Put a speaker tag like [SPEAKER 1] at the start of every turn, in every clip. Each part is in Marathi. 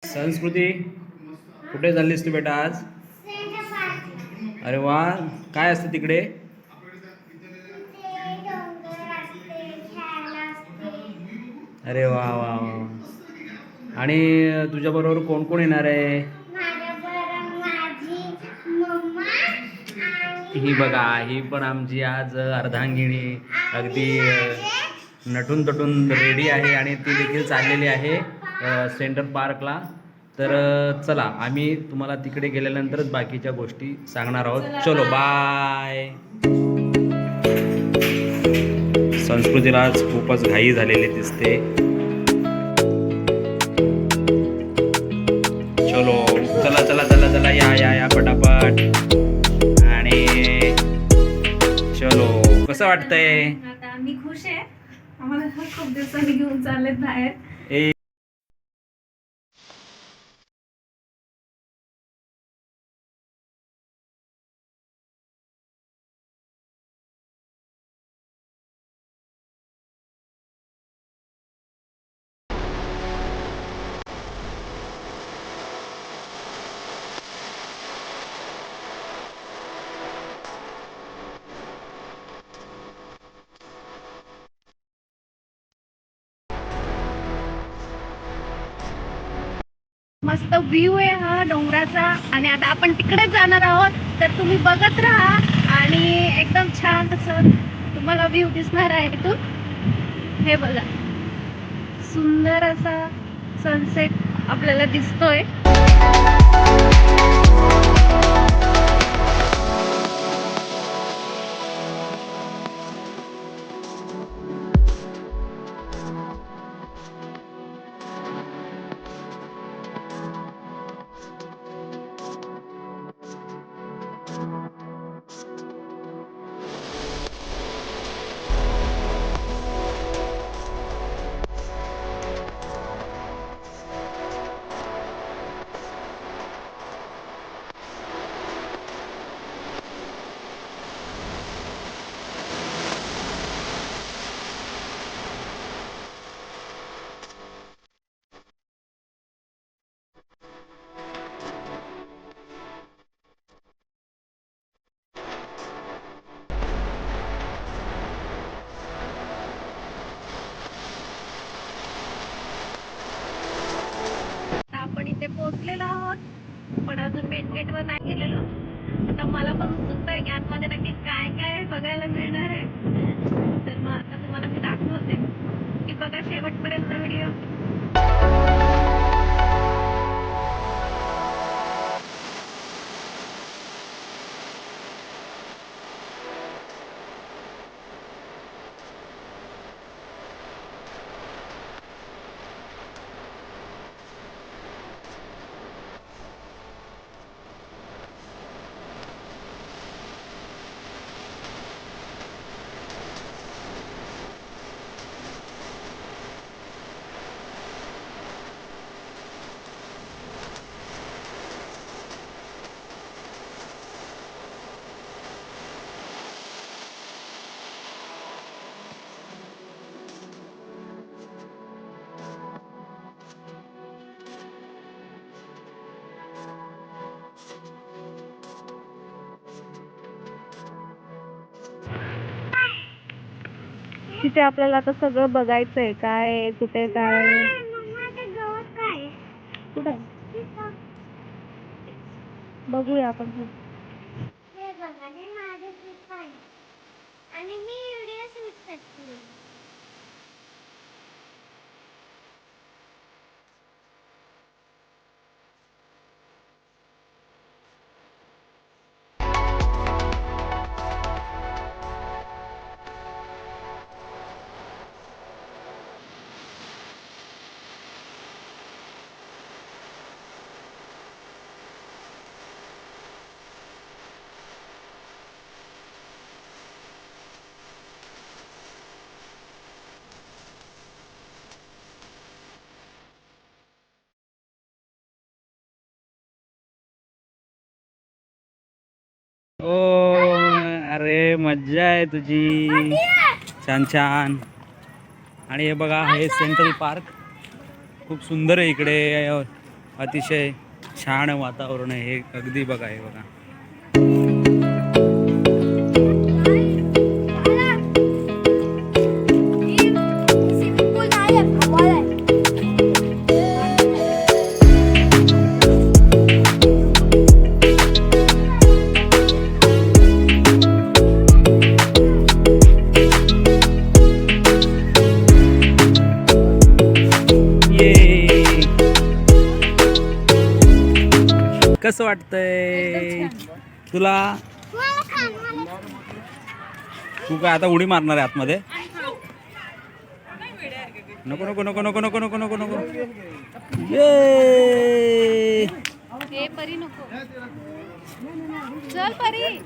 [SPEAKER 1] संस्कृती, कुठे चाललीस तू बेटा आज? अरे वा, काय असतं तिकडे? अरे वा वा वा. आणि तुझ्याबरोबर कोण कोण येणार आहे? ही बघा, ही पण आमची आज अर्धांगिनी अगदी नटून तटून रेडी आहे आणि ती देखील चाललेली आहे सेंटर पार्कला. तर चला, आम्ही तुम्हाला तिकडे गेल्यानंतरच बाकीच्या गोष्टी सांगणार आहोत. चलो बाय. संस्कृतीला आज खूपच घाई झालेली दिसते. चलो, चला चला चला चला, या या या पटापट. आणि चलो, कसं वाटतंय?
[SPEAKER 2] आता मी खुश आहे. आम्हाला खूप दिवसांनी घेऊन चाललेत बाहेर. मस्त व्ह्यू आहे हा डोंगराचा आणि आता आपण तिकडेच जाणार आहोत. तर तुम्ही बघत राहा आणि एकदम छान असं तुम्हाला व्ह्यू दिसणार आहे इथून. हे बघा, सुंदर असा सनसेट आपल्याला दिसतोय. आपण इथे पोहोचलेलो आहोत, पण अजून मेन गेट वर नाही गेलेलो. आता मला पण उत्सुकता आहे की आतमध्ये नक्की काय काय बघायला मिळणार आहे. तर मग आता तुम्हाला मी दाखवते की बघा शेवटपर्यंत व्हिडिओ. तिथे आपल्याला आता सगळं बघायचंय, काय कुठे काय कुठे बघूया आपण.
[SPEAKER 1] ओ, अरे मज्जा आहे तुझी. छान छान. आणि हे बघा, हे सेंट्रल पार्क खूप सुंदर आहे इकडे. अतिशय छान वातावरण आहे हे. अगदी बघा हे बघा. कसं वाटतंय तुला? तू काय आता उडी मारणार आहे आतमध्ये? नको नको नको नको नको नको नको नको.
[SPEAKER 2] हे परी नको. चल परी.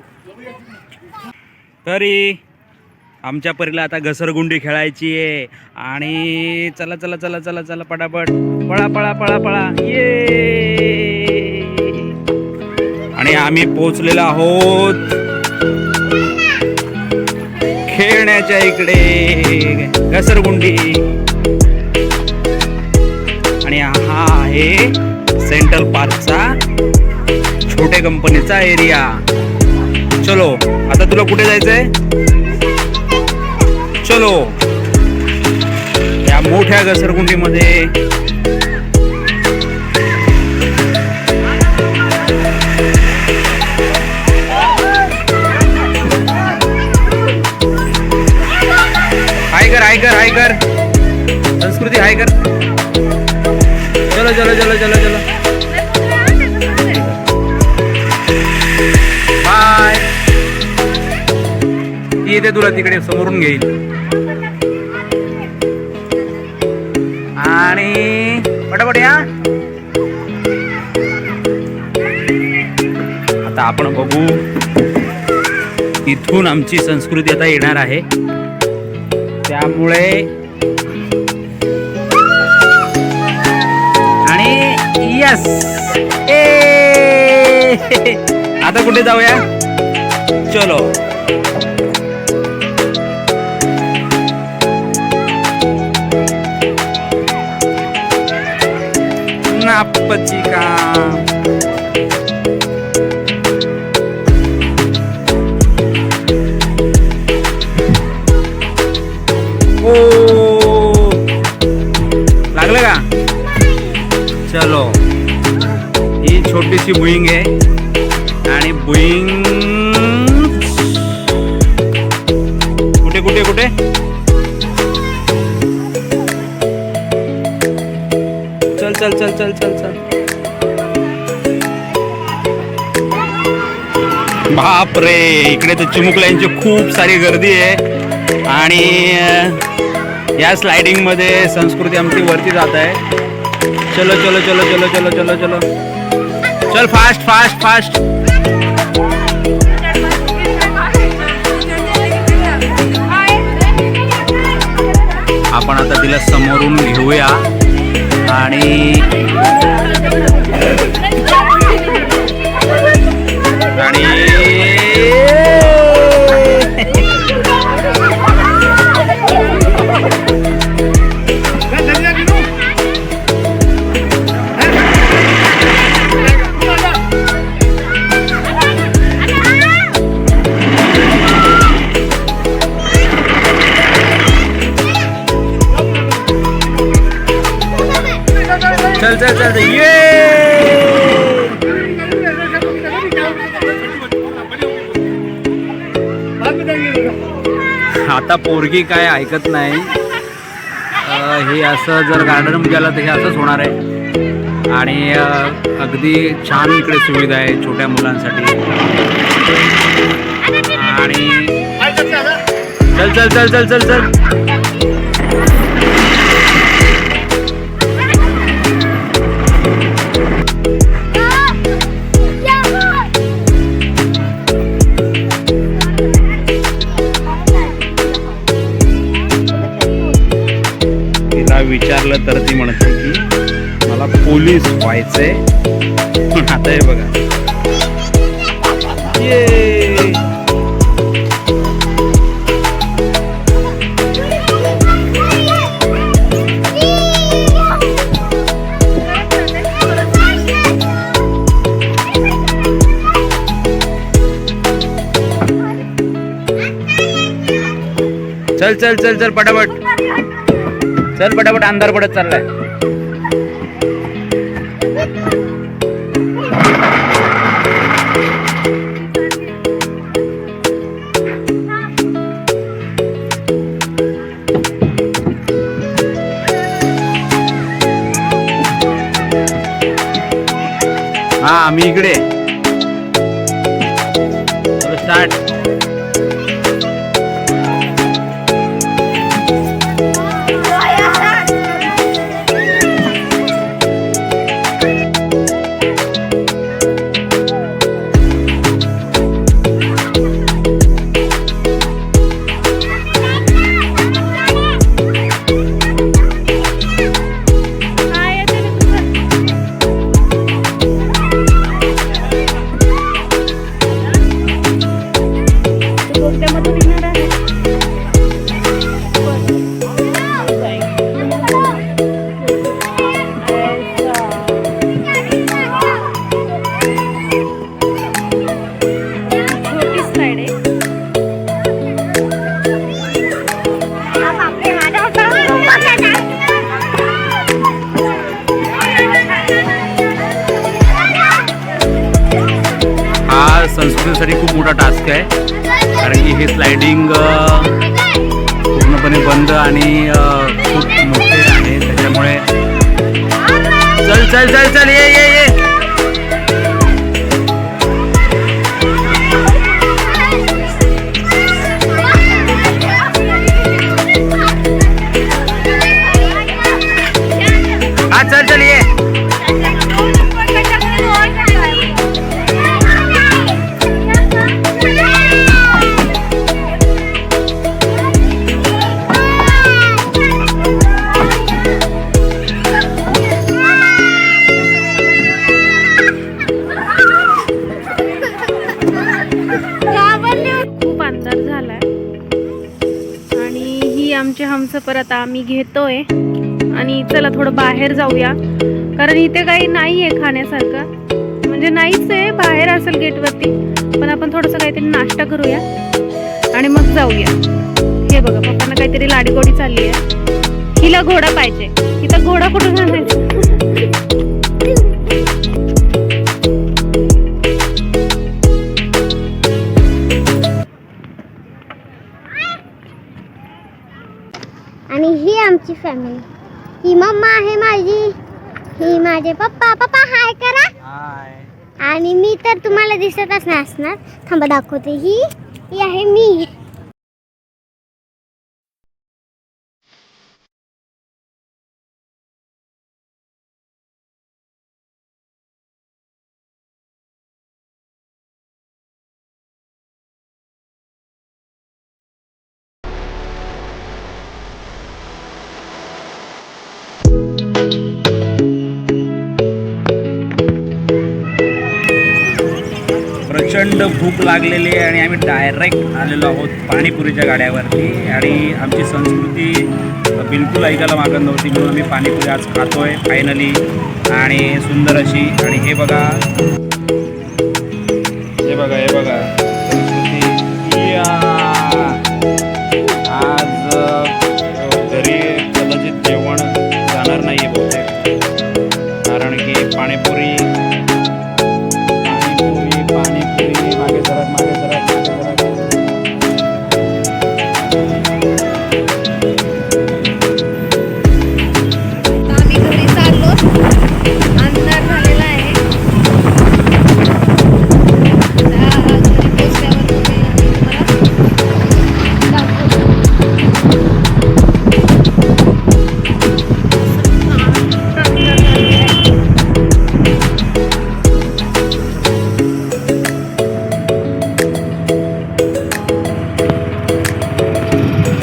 [SPEAKER 1] तरी आमच्या परीला आता घसरगुंडी खेळायची आहे. आणि चला चला चला चला चला पटापट पळा पळा पळा पळा. ये. आणि आम्ही पोहोचलेलो आहोत खेळण्याच्या इकडे घसरगुंडी. आणि हा आहे सेंट्रल पार्कचा छोटे कंपनीचा एरिया. चलो आता तुला कुठे जायचंय? चलो या मोठ्या घसरगुंडीमध्ये. हाय कर संस्कृती हाय कर. चलो चलो चलो चलो चलो बाय. ती येते तुला तिकडे समोरून घेईल. आणि पटापट या. आता आपण बघू इथून आमची संस्कृती आता येणार आहे. त्यामुळे आणि यस आता कुठे जाऊया? चलो नापची का. लागलं का? चलो ही छोटीशी बुईंग आहे. आणि बुईंग कुठे कुठे कुठे? चल चल चल चल चल चल. बाप रे इकडे तर चिमुकल्यांची खूप सारी गर्दी आहे. आणि या स्लायडिंग मध्ये संस्कृती आमची वरती जात आहे. चलो चलो चलो चलो चलो चलो चलो चल फास्ट फास्ट फास्ट. आपण आता तिला समोरून घेऊया. आणि चल चल चल ये. आता पोरगी काय ऐकत नाही. हे असं जर गार्डन गेलं तर हे असंच होणार आहे. आणि अगदी छान इकडे सुविधा आहे छोट्या मुलांसाठी. आणि चल चल चल चल चल चल. विचारलं तर ती म्हणते की मला पोलीस व्हायचंय. पण आता हे बघा चल चल चल चल पटापट, चल पटापट, अंधार पडत चाललाय. हा मी इकडे. स्टार्ट. संस्कृतीसाठी खूप मोठा टास्क आहे, कारण की हे स्लायडिंग पूर्णपणे बंद आणि खूप मोठे आहे, त्याच्यामुळे चल चल चल चल ये ये ये. हा चल चल ये.
[SPEAKER 2] आमचे हमसफर आता आम्ही घेतोय आणि चला थोडं बाहेर जाऊया, कारण इथे काही नाहीये खाण्यासारखं, म्हणजे नाहीच आहे, बाहेर असेल गेटवरती, पण आपण थोडंसं काहीतरी नाश्ता करूया आणि मग जाऊया. हे बघा पप्पांना काहीतरी लाडीगोडी चालली आहे. हिला घोडा पाहिजे, इथं घोडा कुठून आणायचा?
[SPEAKER 3] आणि ही आमची फॅमिली. ही मम्मा आहे माझी, ही माझे पप्पा. पप्पा हाय करा.
[SPEAKER 1] हाय.
[SPEAKER 3] आणि मी तर तुम्हाला दिसतच नसणार, थांबा दाखवते. ही आहे मी.
[SPEAKER 1] प्रचंड भूक लागलेली आहे आणि आम्ही डायरेक्ट आलेलो आहोत पाणीपुरीच्या गाड्यावरती, आणि आमची संस्कृती बिलकुल ऐकायला मागत नव्हती, म्हणून आम्ही पाणीपुरी आज खातोय फायनली, आणि सुंदर अशी. आणि हे बघा, हे बघा, हे बघा संस्कृती. आज घरी कदाचित जेवण जाणार नाही आहे बहुतेक, कारण की पाणीपुरी